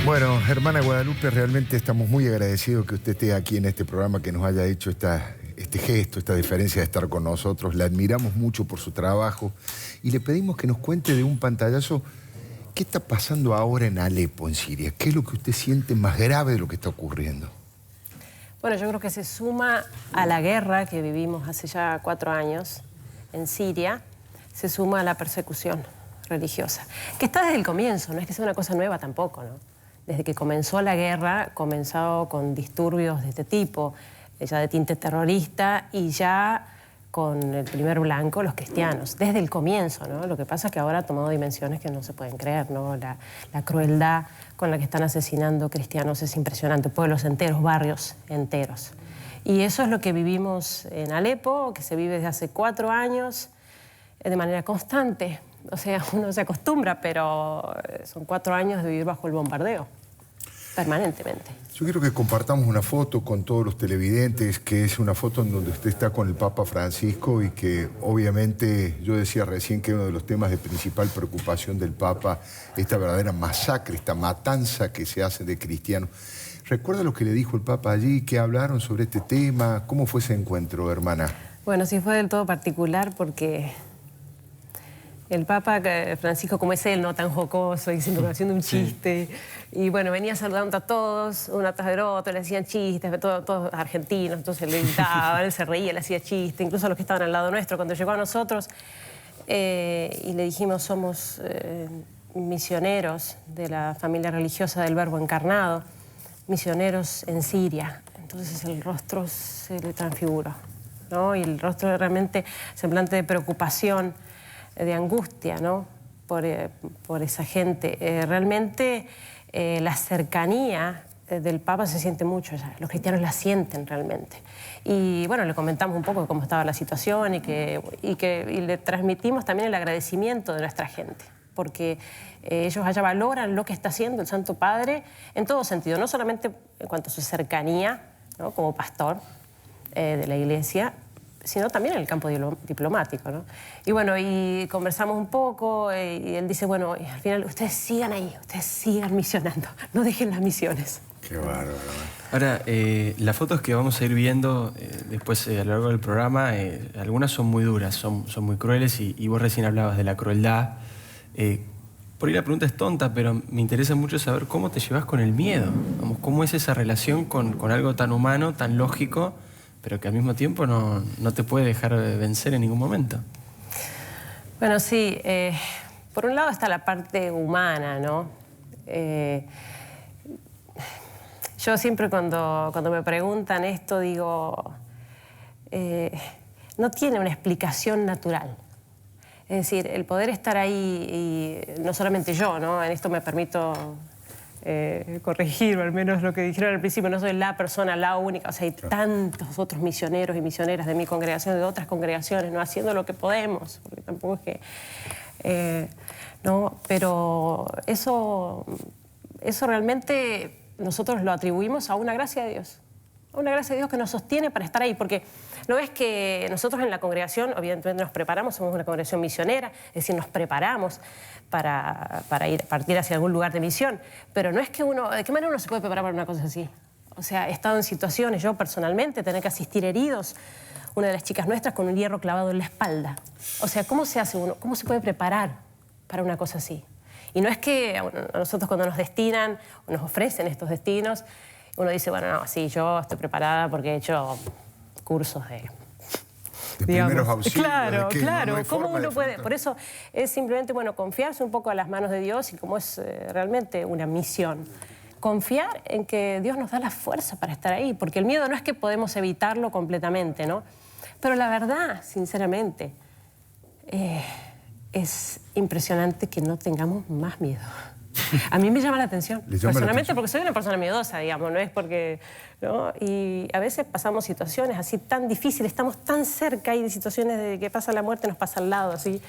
Bueno, hermana Guadalupe, realmente estamos muy agradecidos que usted esté aquí en este programa, que nos haya hecho este gesto, esta diferencia de estar con nosotros. La admiramos mucho por su trabajo y le pedimos que nos cuente de un pantallazo qué está pasando ahora en Alepo, en Siria. ¿Qué es lo que usted siente más grave de lo que está ocurriendo? Bueno, yo creo que se suma a la guerra que vivimos hace ya 4 años en Siria, se suma a la persecución religiosa, que está desde el comienzo, no es que sea una cosa nueva tampoco, ¿no? Desde que comenzó la guerra, comenzó con disturbios de este tipo, ya de tinte terrorista y ya con el primer blanco, los cristianos, desde el comienzo, ¿no? Lo que pasa es que ahora ha tomado dimensiones que no se pueden creer, ¿no? La crueldad con la que están asesinando cristianos es impresionante, pueblos enteros, barrios enteros. Y eso es lo que vivimos en Alepo, que se vive desde hace 4 años, de manera constante. O sea, uno se acostumbra, pero son 4 años de vivir bajo el bombardeo, permanentemente. Yo quiero que compartamos una foto con todos los televidentes, que es una foto en donde usted está con el Papa Francisco y que obviamente, yo decía recién que uno de los temas de principal preocupación del Papa, esta verdadera masacre, esta matanza que se hace de cristianos. ¿Recuerda lo que le dijo el Papa allí? ¿Qué hablaron sobre este tema? ¿Cómo fue ese encuentro, hermana? Bueno, sí fue del todo particular porque el Papa Francisco, como es él, no tan jocoso, haciendo un chiste, y bueno, venía saludando a todos, uno atrás del otro, le hacían chistes, todos argentinos, entonces le gritaban, él se reía, le hacía chistes, incluso a los que estaban al lado nuestro. Cuando llegó a nosotros y le dijimos, somos misioneros de la familia religiosa del Verbo Encarnado, misioneros en Siria, entonces el rostro se le transfiguró, ¿no? Y el rostro realmente semblante de preocupación, de angustia, ¿no? por esa gente. Realmente la cercanía del Papa se siente mucho ya, los cristianos la sienten realmente. Y bueno, le comentamos un poco de cómo estaba la situación y le transmitimos también el agradecimiento de nuestra gente, porque ellos allá valoran lo que está haciendo el Santo Padre en todo sentido, no solamente en cuanto a su cercanía, ¿no? Como pastor de la Iglesia, sino también en el campo diplomático, ¿no? Y bueno, y conversamos un poco y él dice, bueno, al final ustedes sigan ahí, ustedes sigan misionando, no dejen las misiones. Qué bárbaro. Ahora, las fotos que vamos a ir viendo después a lo largo del programa, algunas son muy duras, son muy crueles y vos recién hablabas de la crueldad. Por ahí la pregunta es tonta, pero me interesa mucho saber cómo te llevas con el miedo. Vamos, ¿cómo es esa relación con algo tan humano, tan lógico, pero que al mismo tiempo no te puede dejar vencer en ningún momento? Bueno, sí. Por un lado está la parte humana, ¿no? Yo siempre cuando me preguntan esto digo, no tiene una explicación natural. Es decir, el poder estar ahí, y no solamente yo, ¿no? En esto me permito corregir, o al menos lo que dijeron al principio, no soy la persona, la única, o sea, hay tantos otros misioneros y misioneras de mi congregación, de otras congregaciones, ¿no? Haciendo lo que podemos, porque tampoco es que... ¿no? Pero eso realmente nosotros lo atribuimos a una gracia de Dios. A una gracia de Dios que nos sostiene para estar ahí, porque no es que nosotros en la congregación, obviamente nos preparamos, somos una congregación misionera, es decir, nos preparamos para partir hacia algún lugar de misión, pero no es que uno, ¿de qué manera uno se puede preparar para una cosa así? O sea, he estado en situaciones, yo personalmente, tener que asistir heridos, una de las chicas nuestras con un hierro clavado en la espalda. O sea, ¿cómo se hace uno? ¿Cómo se puede preparar para una cosa así? Y no es que a nosotros cuando nos destinan, o nos ofrecen estos destinos, uno dice, bueno, no, sí, yo estoy preparada porque he hecho cursos de primeros auxilios. Claro, claro. No ¿Cómo uno puede? Por eso es simplemente, bueno, confiarse un poco a las manos de Dios y como es realmente una misión. Confiar en que Dios nos da la fuerza para estar ahí, porque el miedo no es que podemos evitarlo completamente, ¿no? Pero la verdad, sinceramente, es impresionante que no tengamos más miedo. A mí me llama la atención, personalmente, porque soy una persona miedosa, digamos, no es porque... ¿no? Y a veces pasamos situaciones así tan difíciles, estamos tan cerca y de situaciones de que pasa la muerte, nos pasa al lado, así.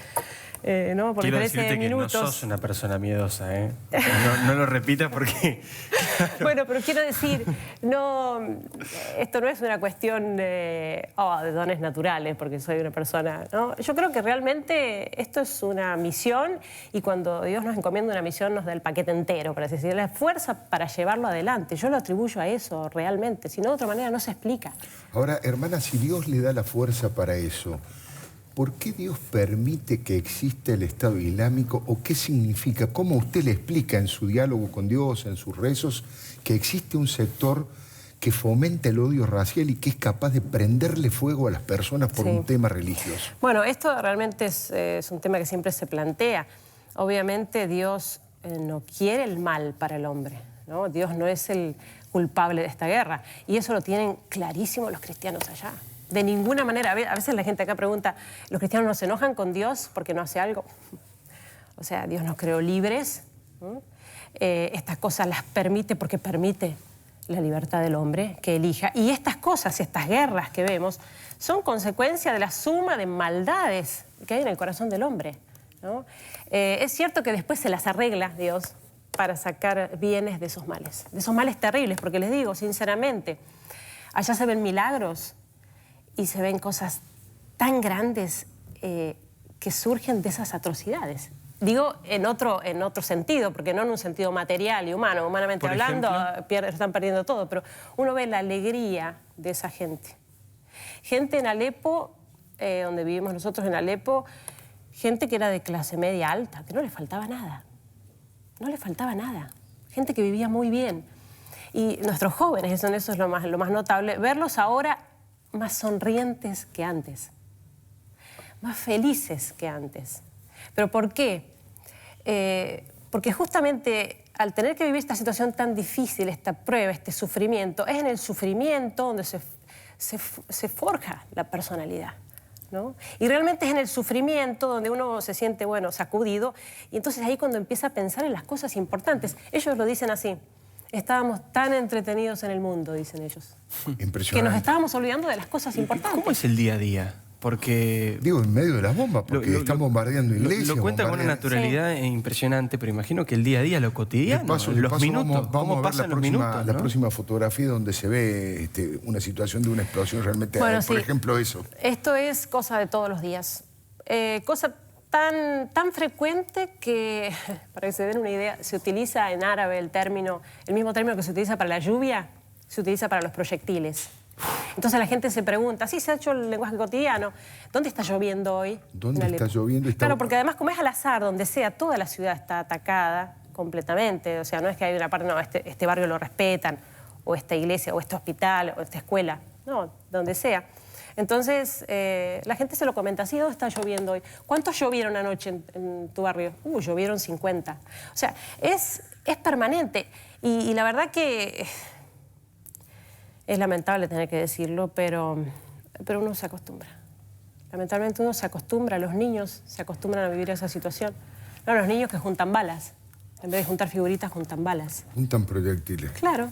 ¿no? Por Quiero diferencia de decirte que no minutos. sos una persona miedosa, ¿eh? No lo repitas porque... Bueno, pero quiero decir, no, esto no es una cuestión de dones naturales, porque soy una persona, ¿no? Yo creo que realmente esto es una misión, y cuando Dios nos encomienda una misión nos da el paquete entero, para decir, la fuerza para llevarlo adelante. Yo lo atribuyo a eso realmente, si no de otra manera no se explica. Ahora, hermana, si Dios le da la fuerza para eso, ¿por qué Dios permite que exista el Estado Islámico? ¿O qué significa? ¿Cómo usted le explica en su diálogo con Dios, en sus rezos, que existe un sector que fomenta el odio racial y que es capaz de prenderle fuego a las personas por un tema religioso? Bueno, esto realmente es un tema que siempre se plantea. Obviamente Dios no quiere el mal para el hombre, ¿no? Dios no es el culpable de esta guerra. Y eso lo tienen clarísimo los cristianos allá. De ninguna manera. A veces la gente acá pregunta, ¿los cristianos no se enojan con Dios porque no hace algo? O sea, Dios nos creó libres, ¿no? Estas cosas las permite porque permite la libertad del hombre que elija. Y estas cosas, estas guerras que vemos, son consecuencia de la suma de maldades que hay en el corazón del hombre, ¿no? Es cierto que después se las arregla Dios para sacar bienes de esos males terribles, porque les digo sinceramente, allá se ven milagros y se ven cosas tan grandes que surgen de esas atrocidades. Digo en otro sentido, porque no en un sentido material y humano. Humanamente hablando, están perdiendo todo, pero uno ve la alegría de esa gente. Gente en Alepo, donde vivimos nosotros en Alepo, gente que era de clase media alta, que no le faltaba nada. No le faltaba nada. Gente que vivía muy bien. Y nuestros jóvenes, eso es lo más notable, verlos ahora más sonrientes que antes, más felices que antes. ¿Pero por qué? Porque justamente al tener que vivir esta situación tan difícil, esta prueba, este sufrimiento, es en el sufrimiento donde se forja la personalidad, ¿no? Y realmente es en el sufrimiento donde uno se siente, bueno, sacudido, y entonces ahí cuando empieza a pensar en las cosas importantes. Ellos lo dicen así: estábamos tan entretenidos en el mundo, dicen ellos. Impresionante. Que nos estábamos olvidando de las cosas importantes. ¿Cómo es el día a día? Porque... Digo, en medio de las bombas, porque están bombardeando iglesias. Lo cuenta con una naturalidad impresionante, pero imagino que el día a día, lo cotidiano, los minutos, vamos a ver los minutos, la ¿no? próxima fotografía donde se ve una situación de una explosión realmente. Bueno, por ejemplo, eso. Esto es cosa de todos los días. Cosa tan frecuente que, para que se den una idea, se utiliza en árabe el mismo término que se utiliza para la lluvia, se utiliza para los proyectiles. Entonces la gente se pregunta, sí, se ha hecho el lenguaje cotidiano, ¿dónde está lloviendo hoy? ¿Dónde está lloviendo? Claro, porque además como es al azar, donde sea, toda la ciudad está atacada completamente. O sea, no es que hay una parte, no, este barrio lo respetan, o esta iglesia, o este hospital, o esta escuela, no, donde sea. Entonces, la gente se lo comenta, sí, ¿dónde está lloviendo hoy? ¿Cuántos llovieron anoche en tu barrio? Llovieron 50. O sea, es permanente. Y la verdad que es lamentable tener que decirlo, pero uno se acostumbra. Lamentablemente uno se acostumbra, los niños se acostumbran a vivir esa situación. No, los niños que juntan balas, en vez de juntar figuritas, juntan balas. Juntan proyectiles. Claro.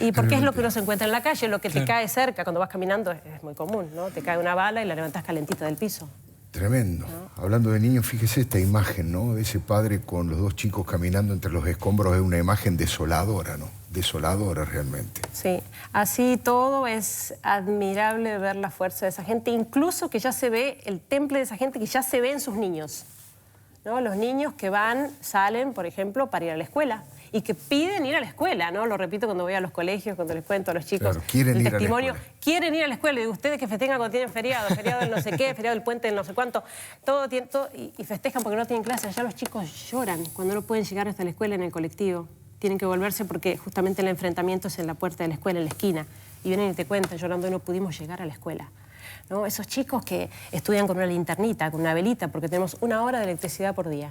Y porque es lo que uno se encuentra en la calle, lo que te cae cerca cuando vas caminando es muy común, ¿no? Te cae una bala y la levantás calentita del piso. Tremendo. ¿No? Hablando de niños, fíjese esta imagen, ¿no? De ese padre con los dos chicos caminando entre los escombros, es una imagen desoladora, ¿no? Desoladora realmente. Sí, así todo es admirable ver la fuerza de esa gente, incluso que ya se ve el temple de esa gente, que ya se ve en sus niños, ¿no? Los niños que salen, por ejemplo, para ir a la escuela y que piden ir a la escuela, ¿no? Lo repito cuando voy a los colegios, cuando les cuento a los chicos el testimonio. Quieren ir a la escuela. Y ustedes que festejan cuando tienen feriado del no sé qué, feriado del puente del no sé cuánto, todo y festejan porque no tienen clase. Allá los chicos lloran cuando no pueden llegar hasta la escuela en el colectivo. Tienen que volverse porque justamente el enfrentamiento es en la puerta de la escuela, en la esquina. Y vienen y te cuentan, llorando, no pudimos llegar a la escuela, ¿no? Esos chicos que estudian con una linternita, con una velita, porque tenemos 1 hora de electricidad por día,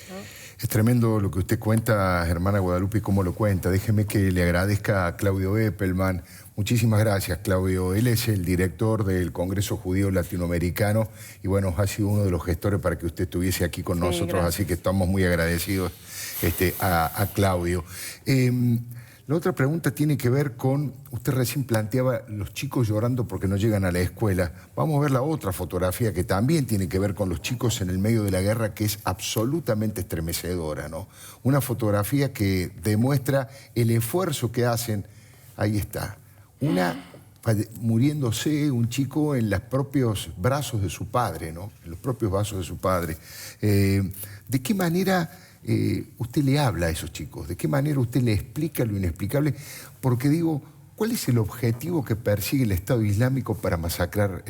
¿no? Es tremendo lo que usted cuenta, hermana Guadalupe, y cómo lo cuenta. Déjeme que le agradezca a Claudio Eppelman. Muchísimas gracias, Claudio. Él es el director del Congreso Judío Latinoamericano y bueno, ha sido uno de los gestores para que usted estuviese aquí con nosotros, gracias. Así que estamos muy agradecidos a Claudio. La otra pregunta tiene que ver con, usted recién planteaba los chicos llorando porque no llegan a la escuela. Vamos a ver la otra fotografía que también tiene que ver con los chicos en el medio de la guerra, que es absolutamente estremecedora, ¿no? Una fotografía que demuestra el esfuerzo que hacen. Ahí está. Muriéndose un chico en los propios brazos de su padre, ¿no? En los propios brazos de su padre. ¿De qué manera usted le habla a esos chicos? ¿De qué manera usted le explica lo inexplicable? Porque digo, ¿cuál es el objetivo que persigue el Estado Islámico para masacrar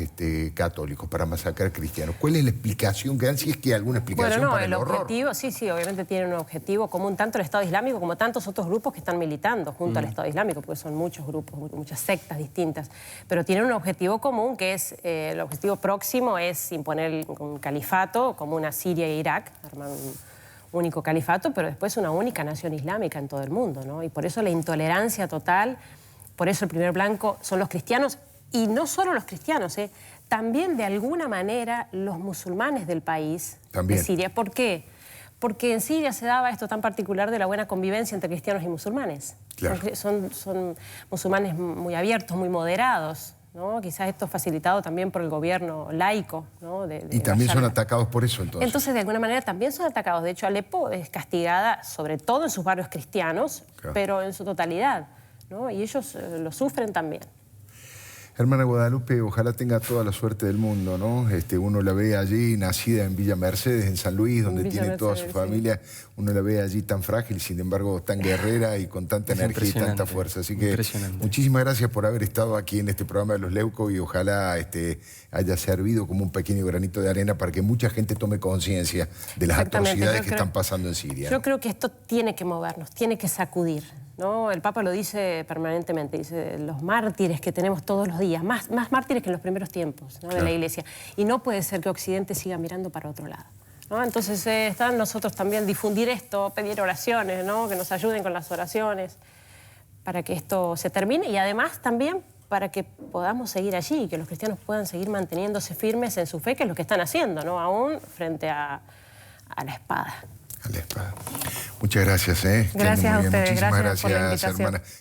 católicos, para masacrar cristianos? ¿Cuál es la explicación que dan? Si es que hay alguna explicación para el horror. Objetivo, sí, obviamente tienen un objetivo común, tanto el Estado Islámico como tantos otros grupos que están militando junto al Estado Islámico, porque son muchos grupos, muchas sectas distintas, pero tienen un objetivo común que es, el objetivo próximo es imponer un califato, como una Siria e Irak, armar un único califato, pero después una única nación islámica en todo el mundo, ¿no? Y por eso la intolerancia total, por eso el primer blanco son los cristianos, y no solo los cristianos, también de alguna manera los musulmanes del país, de Siria. ¿Por qué? Porque en Siria se daba esto tan particular de la buena convivencia entre cristianos y musulmanes. Claro. Son musulmanes muy abiertos, muy moderados, ¿no? Quizás esto facilitado también por el gobierno laico, ¿no? Y también son atacados por eso, entonces. Entonces, de alguna manera, también son atacados. De hecho, Alepo es castigada, sobre todo en sus barrios cristianos, claro, pero en su totalidad, ¿no? Y ellos lo sufren también. Hermana Guadalupe, ojalá tenga toda la suerte del mundo, ¿no? Uno la ve allí, nacida en Villa Mercedes, en San Luis, donde tiene toda su familia. Sí. Uno la ve allí tan frágil, sin embargo, tan guerrera y con tanta energía y tanta fuerza. Así que muchísimas gracias por haber estado aquí en este programa de Los Leucos y ojalá haya servido como un pequeño granito de arena para que mucha gente tome conciencia de las atrocidades que están pasando en Siria. Yo creo que esto tiene que movernos, tiene que sacudir, ¿no? El Papa lo dice permanentemente, dice los mártires que tenemos todos los días, más mártires que en los primeros tiempos, ¿no? Claro. De la Iglesia. Y no puede ser que Occidente siga mirando para otro lado, ¿no? Entonces está en nosotros también difundir esto, pedir oraciones, ¿no? Que nos ayuden con las oraciones para que esto se termine y además también para que podamos seguir allí y que los cristianos puedan seguir manteniéndose firmes en su fe, que es lo que están haciendo, ¿no? Aún frente a la espada. A la espada. Muchas gracias. Gracias a ustedes. Muchísimas gracias por la invitación. hermana.